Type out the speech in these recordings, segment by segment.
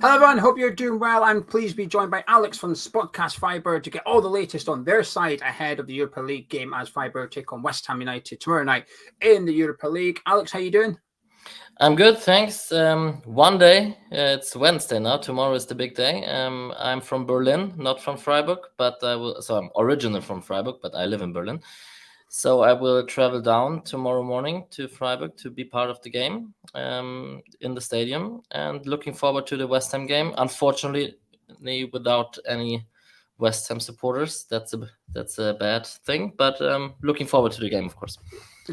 Hello everyone, hope you're doing well. I'm pleased to be joined by Alex from Spodcast Freiburg to get all the latest on their side ahead of the Europa League game as Freiburg take on West Ham United tomorrow night in the Europa League. Alex, how you doing? I'm good, thanks. One day, it's Wednesday now. Tomorrow is the big day. I'm from Berlin, not from Freiburg, but I'm originally from Freiburg, but I live in Berlin. So I will travel down tomorrow morning to Freiburg to be part of the game in the stadium, and looking forward to the West Ham game. Unfortunately, without any West Ham supporters, that's a bad thing. But looking forward to the game, of course.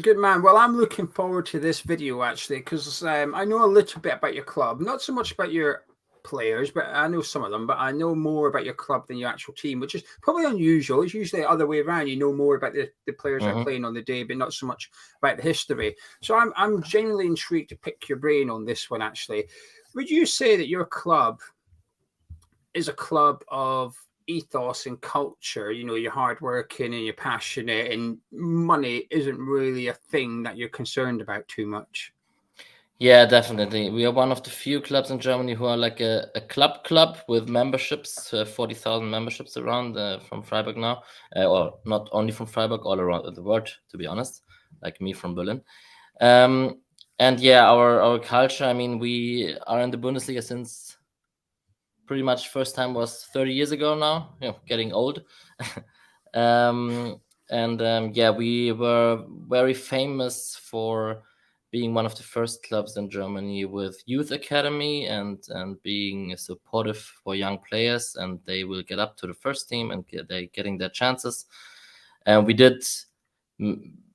Good man. Well, I'm looking forward to this video actually because I know a little bit about your club, not so much about your players, but I know some of them, but I know more about your club than your actual team, which is probably unusual. It's usually the other way around. You know more about the players that are playing on the day, but not so much about the history. So I'm genuinely intrigued to pick your brain on this one actually. Would you say that your club is a club of ethos and culture? You know, you're hardworking and you're passionate, and money isn't really a thing that you're concerned about too much? Yeah, definitely. We are one of the few clubs in Germany who are like a club with memberships, 40,000 memberships around from Freiburg now, or not only from Freiburg, all around the world, to be honest, like me from Berlin. And yeah, our culture, I mean, we are in the Bundesliga since pretty much first time was 30 years ago now, getting old. Yeah, we were very famous for being one of the first clubs in Germany with youth academy and being supportive for young players, and they will get up to the first team and they're getting their chances. And we did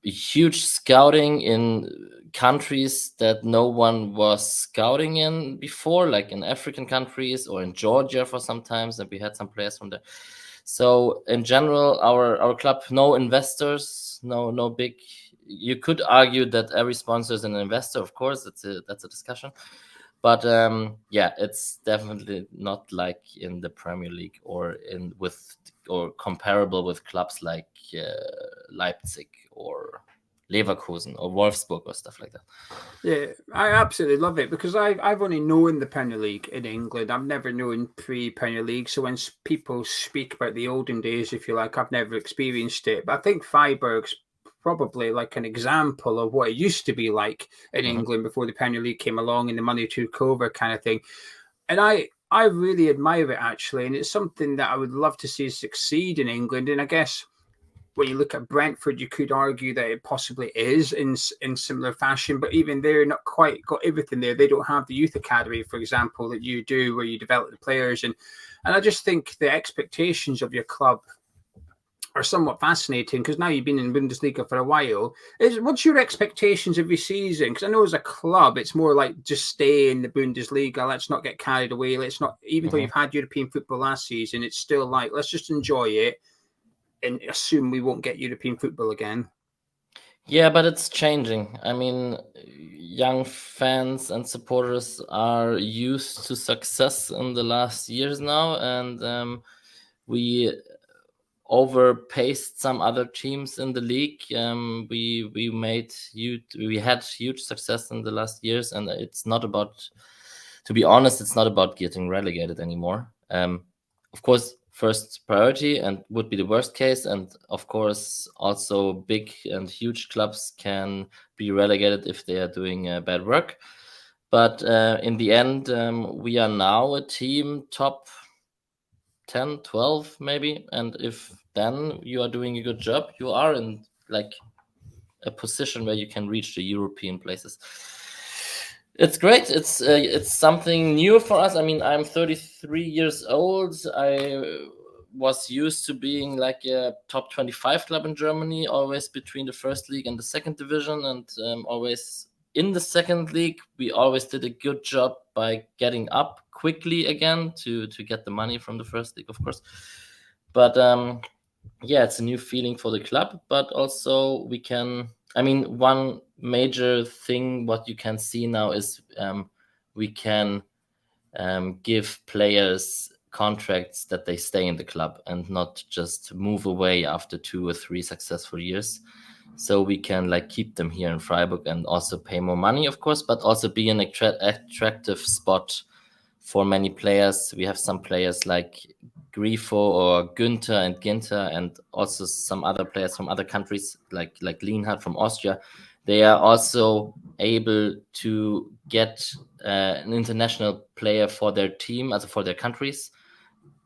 huge scouting in countries that no one was scouting in before, like in African countries or in Georgia for sometimes, and we had some players from there. So in general, our club, no investors, no big. You could argue that every sponsor is an investor, of course. That's a discussion, but yeah, it's definitely not like in the Premier League or comparable with clubs like Leipzig or Leverkusen or Wolfsburg or stuff like that. Yeah, I absolutely love it because I've only known the Premier League in England. I've never known pre-Premier League. So when people speak about the olden days, if you like, I've never experienced it. But I think Freiburg's probably like an example of what it used to be like in England before the Premier League came along and the money took over kind of thing. And I really admire it actually. And it's something that I would love to see succeed in England. And I guess when you look at Brentford, you could argue that it possibly is in similar fashion, but even they're not quite got everything there. They don't have the youth academy, for example, that you do, where you develop the players. And I just think the expectations of your club are somewhat fascinating because now you've been in Bundesliga for a while. What's your expectations every season? Because I know as a club, it's more like just stay in the Bundesliga. Let's not get carried away. Let's not, even though you've had European football last season, it's still like, let's just enjoy it and assume we won't get European football again. Yeah, but it's changing. I mean, young fans and supporters are used to success in the last years now, and we overpaced some other teams in the league. We had huge success in the last years, and it's not about, to be honest, it's not about getting relegated anymore. Of course, first priority and would be the worst case, and of course also big and huge clubs can be relegated if they are doing bad work. But in the end, we are now a team top 10, 12 maybe, and if then you are doing a good job, you are in like a position where you can reach the European places. It's great. It's something new for us. I mean, I'm 33 years old. I was used to being like a top 25 club in Germany, always between the first league and the second division, and always in the second league. We always did a good job by getting up quickly again to get the money from the first league, of course. But yeah, it's a new feeling for the club, but also we can, I mean, one major thing what you can see now is we can give players contracts that they stay in the club and not just move away after 2 or 3 successful years. So we can like keep them here in Freiburg and also pay more money, of course, but also be an attractive spot for many players. We have some players like Grifo or Günther and Ginter, and also some other players from other countries like Lienhardt from Austria. They are also able to get an international player for their team, also for their countries,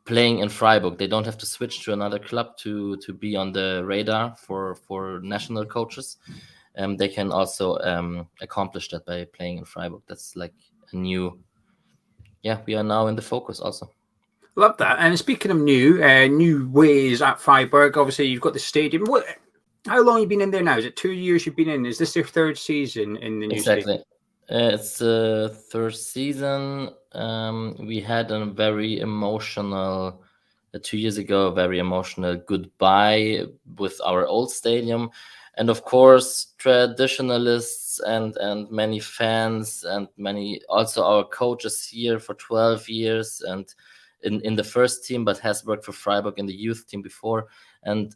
playing in Freiburg. They don't have to switch to another club to be on the radar for national coaches. They can also accomplish that by playing in Freiburg. That's like a new, we are now in the focus also. Love that. And speaking of new ways at Freiburg, obviously you've got the stadium. How long have you been in there now? Is it 2 years you've been in? Is this your third season in the new Exactly. stadium? It's the third season. We had a very emotional, 2 years ago, a very emotional goodbye with our old stadium. And of course, traditionalists and many fans and many also our coaches here for 12 years and in the first team, but has worked for Freiburg in the youth team before, and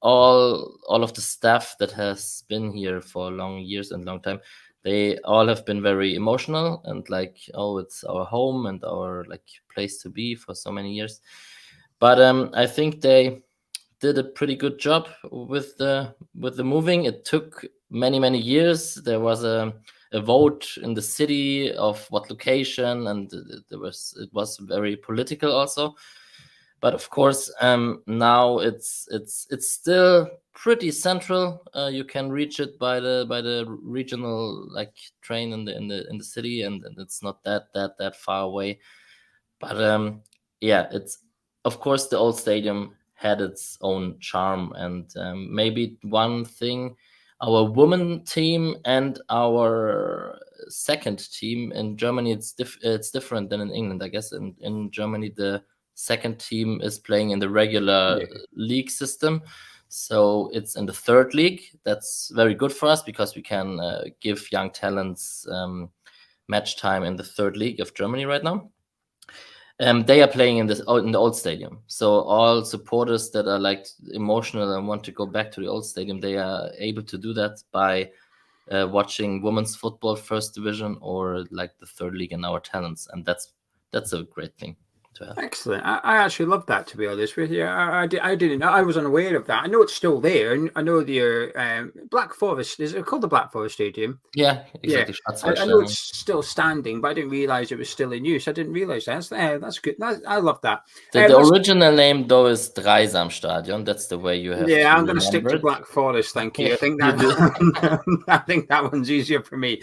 all of the staff that has been here for long years and long time, they all have been very emotional and like, oh, it's our home and our like place to be for so many years. But I think they did a pretty good job with the moving. It took many years. There was a vote in the city of what location, and it was very political also. But of course, now it's still pretty central. You can reach it by the regional like train in the city, and it's not that far away. But it's of course the old stadium had its own charm, and maybe one thing, our women team and our second team in Germany, it's different than in England, I guess. In Germany, the second team is playing in the regular league system, so it's in the third league. That's very good for us because we can give young talents match time in the third league of Germany right now. They are playing in the old stadium, so all supporters that are like emotional and want to go back to the old stadium, they are able to do that by watching women's football first division or like the third league in our talents, and that's a great thing to have. Excellent. I actually love that, to be honest with you. I didn't know. I was unaware of that. I know it's still there, and I know the Black Forest, is it called the Black Forest Stadium? Yeah, exactly. Yeah, I know it's still standing, but I didn't realize it was still in use. I didn't realize that. That's good. I love that. The original name though is Dreisamstadion. That's the way you have. Yeah, I'm going to stick to Black Forest. Thank you. I think that I think that one's easier for me.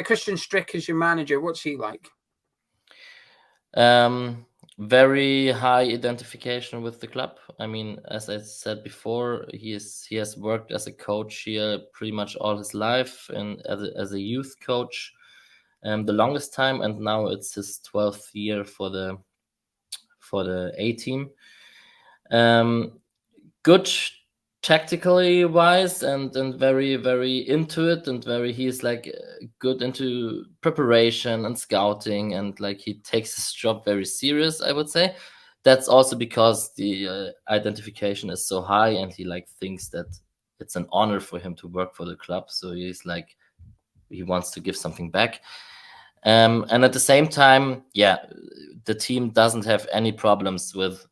Christian Strick is your manager. What's he like? Very high identification with the club. I mean, as I said before, he has worked as a coach here pretty much all his life, and as a youth coach, the longest time, and now it's his 12th year for the A team. Good tactically wise and very into it, and he's like good into preparation and scouting, and like he takes his job very serious, I would say. That's also because the identification is so high, and he like thinks that it's an honor for him to work for the club, so he's like he wants to give something back. And at the same time, the team doesn't have any problems with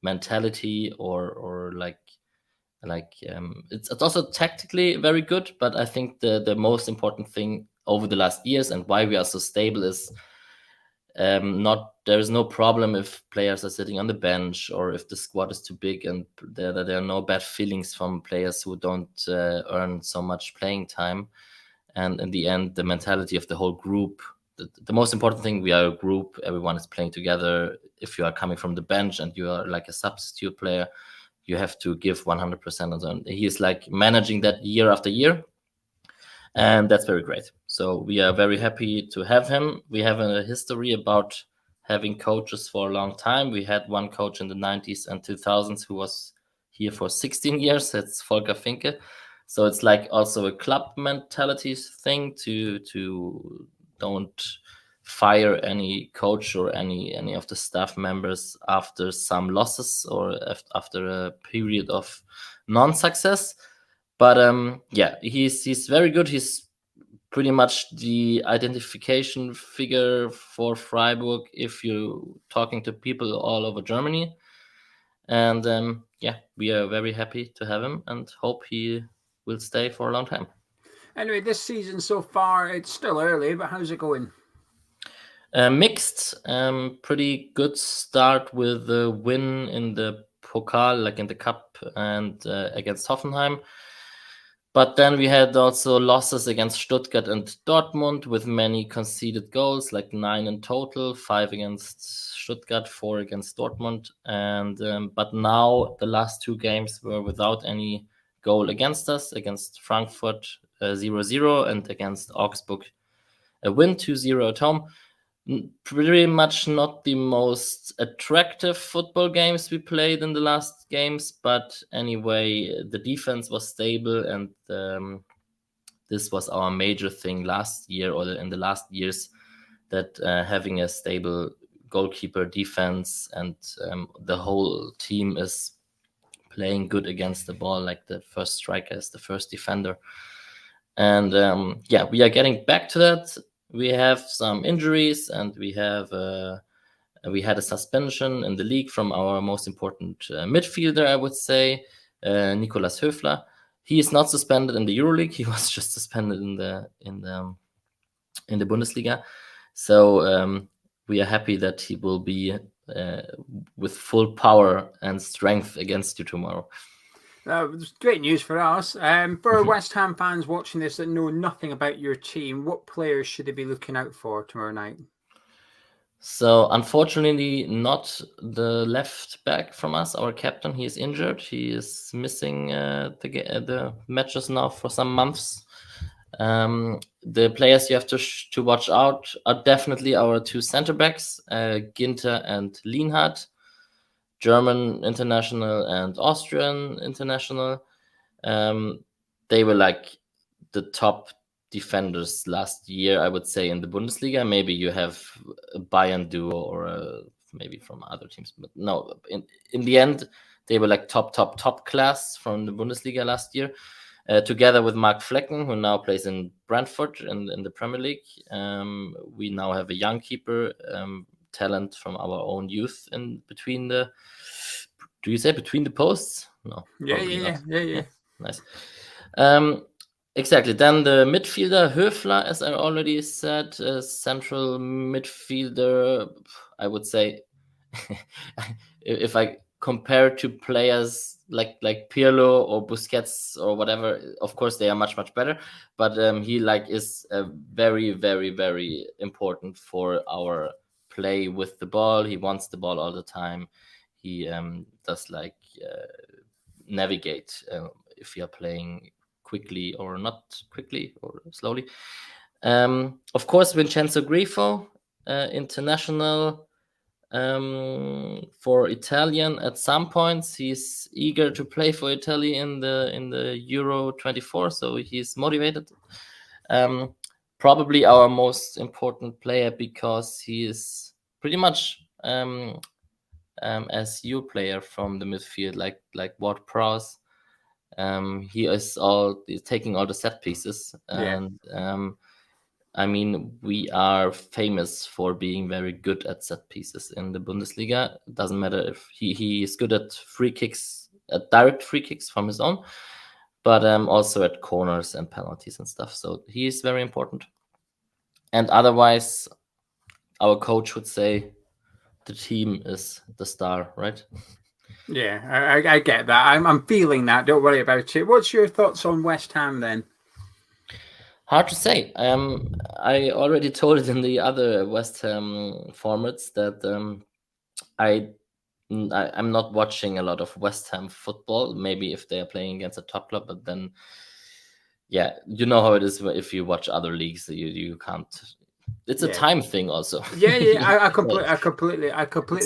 mentality or like it's also tactically very good. But I think the most important thing over the last years and why we are so stable is there is no problem if players are sitting on the bench or if the squad is too big, and there are no bad feelings from players who don't earn so much playing time. And in the end, the mentality of the whole group, the most important thing, we are a group, everyone is playing together. If you are coming from the bench and you are like a substitute player, you have to give 100% of them. He is like managing that year after year, and that's very great. So we are very happy to have him. We have a history about having coaches for a long time. We had one coach in the 90s and 2000s who was here for 16 years. That's Volker Finke. So it's like also a club mentality thing to don't fire any coach or any of the staff members after some losses or after a period of non-success. But he's very good. He's pretty much the identification figure for Freiburg if you're talking to people all over Germany. And we are very happy to have him and hope he will stay for a long time. Anyway, this season so far, it's still early, but how's it going? Mixed, pretty good start with the win in the Pokal, like in the Cup, and against Hoffenheim. But then we had also losses against Stuttgart and Dortmund with many conceded goals, like 9 in total, 5 against Stuttgart, 4 against Dortmund. And but now the last 2 games were without any goal against us, against Frankfurt 0-0 and against Augsburg a win 2-0 at home. Pretty much not the most attractive football games we played in the last games, but anyway, the defense was stable, and this was our major thing last year, or in the last years, that having a stable goalkeeper, defense, and the whole team is playing good against the ball, like the first striker is the first defender. And we are getting back to that. We have some injuries, and we had a suspension in the league from our most important midfielder, I would say, Nicolas Höfler. He is not suspended in the EuroLeague. He was just suspended in the Bundesliga. So we are happy that he will be with full power and strength against you tomorrow. It's great news for us. For West Ham fans watching this that know nothing about your team, what players should they be looking out for tomorrow night? So unfortunately, not the left back from us, our captain. He is injured. He is missing the matches now for some months. The players you have to watch out are definitely our 2 center backs, Ginter and Lienhardt, German international and Austrian international. They were like the top defenders last year, I would say, in the Bundesliga. Maybe you have a Bayern duo or maybe from other teams, but no, in the end, they were like top class from the Bundesliga last year, together with Mark Flecken, who now plays in Brentford in the Premier League. We now have a young keeper, talent from our own youth in between the. Do you say between the posts? No. Yeah. Nice. Exactly. Then the midfielder Höfler, as I already said, central midfielder. I would say, if I compare to players like Pirlo or Busquets or whatever, of course they are much better. But he is very, very, very important for our play with the ball. He wants the ball all the time. He does navigate if you are playing quickly or not quickly or slowly. Of course, Vincenzo Grifo, international for Italian. At some points, he's eager to play for Italy in the Euro 24, so he's motivated. Probably our most important player because he is pretty much as your player from the midfield, like Ward-Prowse. He is taking all the set pieces, and I mean, we are famous for being very good at set pieces in the Bundesliga. It doesn't matter if he is good at free kicks, at direct free kicks from his own, but also at corners and penalties and stuff. So he is very important. And otherwise, our coach would say the team is the star, right? Yeah, I get that. I'm feeling that. Don't worry about it. What's your thoughts on West Ham then? Hard to say. I already told it in the other West Ham formats that I'm not watching a lot of West Ham football. Maybe if they are playing against a top club, but then, yeah, you know how it is if you watch other leagues. You can't. It's a time thing also. Yeah. I completely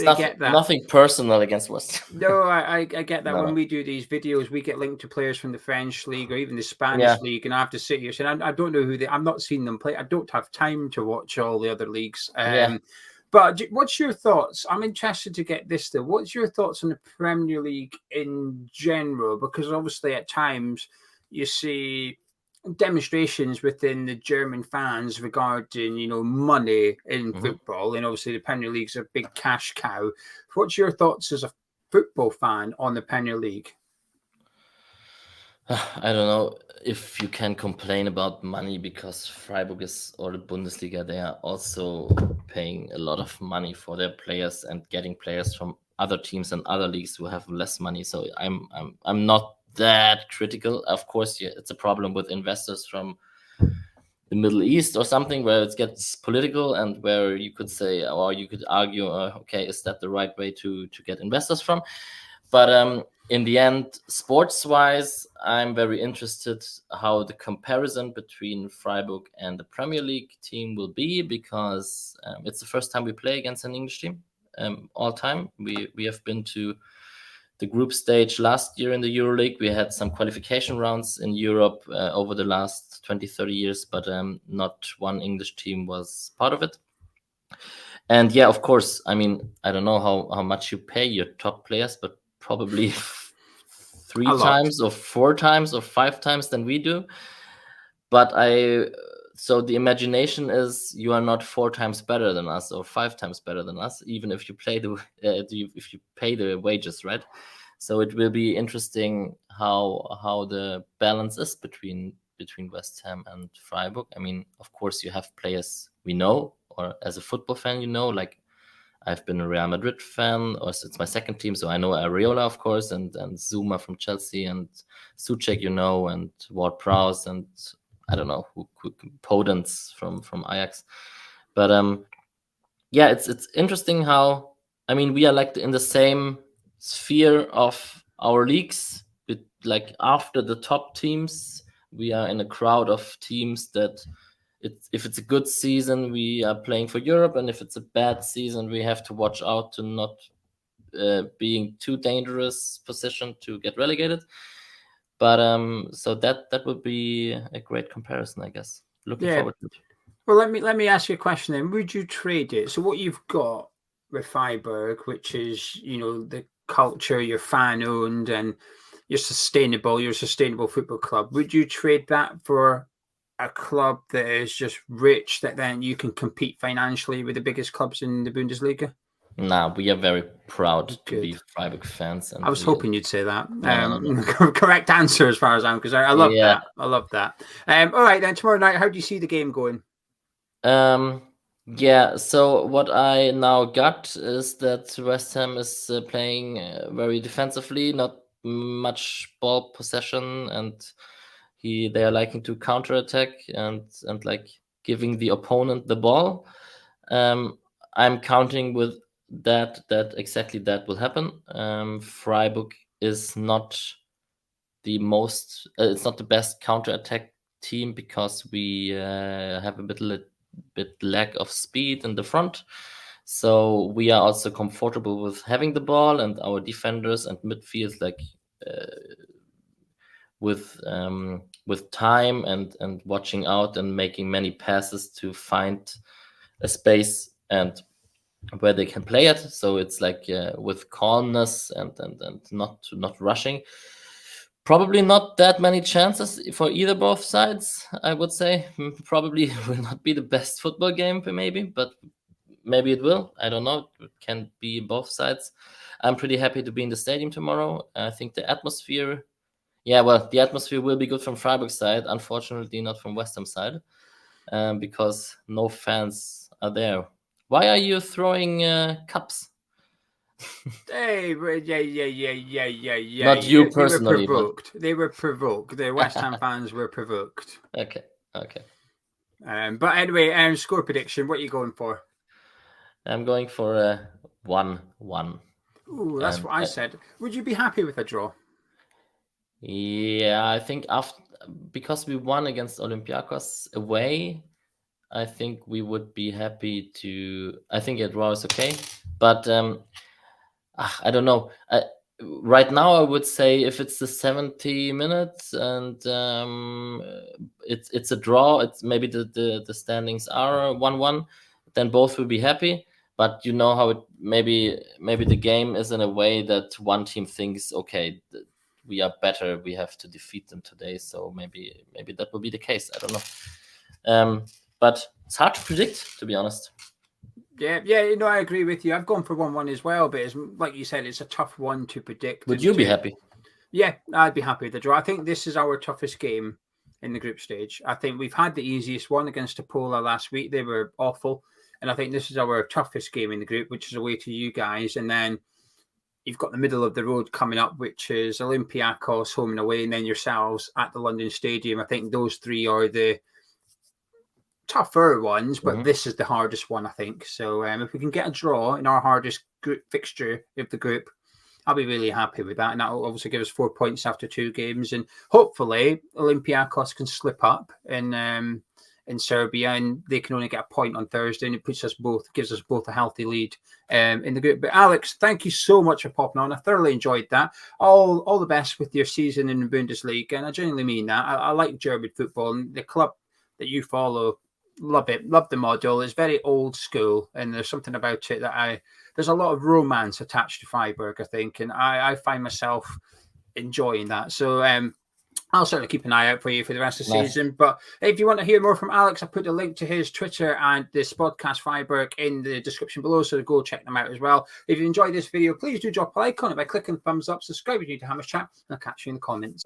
get that. Nothing personal against West Ham. No, I get that. When we do these videos, we get linked to players from the French league or even the Spanish league, and I have to sit here saying I don't know who I'm not seeing them play. I don't have time to watch all the other leagues. But what's your thoughts? I'm interested to get this though. What's your thoughts on the Premier League in general? Because obviously at times you see demonstrations within the German fans regarding, money in Mhm. football, and obviously the Premier League's a big cash cow. What's your thoughts as a football fan on the Premier League? I don't know if you can complain about money because Freiburg is, or the Bundesliga, they are also paying a lot of money for their players and getting players from other teams and other leagues who have less money. So I'm not that critical. Of course, yeah, it's a problem with investors from the Middle East or something where it gets political and where you could say, or you could argue, okay, is that the right way to get investors from? But in the end, sports wise, I'm very interested how the comparison between Freiburg and the Premier League team will be, because it's the first time we play against an English team all time. We have been to the group stage last year in the Euro League. We had some qualification rounds in Europe over the last 20, 30 years, but not one English team was part of it. And yeah, of course, I mean, I don't know how much you pay your top players, but probably three A lot. times or four times or five times than we do. But so the imagination is you are not four times better than us or five times better than us, even if you play if you pay the wages, right? So it will be interesting how the balance is between West Ham and Freiburg. I mean, of course, you have players we know, or as a football fan, like I've been a Real Madrid fan, or it's my second team, so I know Areola, of course, and Zuma from Chelsea, and Soucek, and Ward-Prowse, and I don't know who Podence from Ajax. But yeah, it's interesting how, I mean, we are like in the same sphere of our leagues. Like after the top teams, we are in a crowd of teams that if it's a good season, we are playing for Europe, and if it's a bad season, we have to watch out to not being too dangerous position to get relegated. But so that would be a great comparison, I guess. Looking forward to it. Well, let me ask you a question then. Would you trade it? So what you've got with Freiburg, which is the culture, you're fan owned, and you're a sustainable football club. Would you trade that for a club that is just rich, that then you can compete financially with the biggest clubs in the Bundesliga? Nah, we are very proud to be Good. Freiburg fans, and I was hoping you'd say that. no. Correct answer as far as I'm concerned. I love Yeah. that. I love that. All right, then tomorrow night, how do you see the game going? Yeah, so what I now got is that West Ham is playing very defensively, not much ball possession, and they are liking to counterattack and like giving the opponent the ball. I'm counting with that exactly that will happen. Freiburg is not the most it's not the best counterattack team because we have a bit lack of speed in the front. So we are also comfortable with having the ball, and our defenders and midfield with time and watching out and making many passes to find a space and where they can play it. So it's like with calmness and not rushing. Probably not that many chances for either both sides, I would say. Probably will not be the best football game, maybe, but maybe it will. I don't know. It can be both sides. I'm pretty happy to be in the stadium tomorrow. I think the atmosphere, the atmosphere will be good from Freiburg side. Unfortunately, not from West Ham side, because no fans are there. Why are you throwing cups? Hey, yeah. Not you They were personally, but provoked. They were provoked. The West Ham fans were provoked. okay. But anyway, score prediction. What are you going for? I'm going for a 1-1. Ooh, that's what I said. Would you be happy with a draw? Yeah, I think because we won against Olympiacos away, I think we would be happy to. I think a draw is okay, but I don't know. Right now, I would say if it's the 70 minutes and it's a draw, it's maybe the standings are 1-1, then both will be happy. But how it maybe the game is in a way that one team thinks, okay, we are better, we have to defeat them today. So maybe that will be the case. I don't know. But it's hard to predict, to be honest. Yeah, I agree with you. I've gone for 1-1 as well, but it's, like you said, it's a tough one to predict. Would you be happy? Yeah, I'd be happy with the draw. I think this is our toughest game in the group stage. I think we've had the easiest one against Apola last week. They were awful. And I think this is our toughest game in the group, which is away to you guys. And then you've got the middle of the road coming up, which is Olympiacos home and away, and then yourselves at the London Stadium. I think those three are the tougher ones, but this is the hardest one, I think. So if we can get a draw in our hardest group fixture of the group, I'll be really happy with that. And that will obviously give us 4 points after 2 games. And hopefully Olympiacos can slip up in Serbia, and they can only get a point on Thursday, and it gives us both a healthy lead in the group. But Alex, thank you so much for popping on. I thoroughly enjoyed that. All the best with your season in the Bundesliga, and I genuinely mean that. I like German football, and the club that you follow, love it. Love the model. It's very old school, and there's something about it that there's a lot of romance attached to Freiburg, I think, and I find myself enjoying that. So I'll certainly keep an eye out for you for the rest of the season. But if you want to hear more from Alex, I put a link to his Twitter and the Spodcast Freiburg in the description below, so go check them out as well. If you enjoyed this video, please do drop a like on it by clicking the thumbs up, subscribe if you're new to Hammers Chat, and I'll catch you in the comments.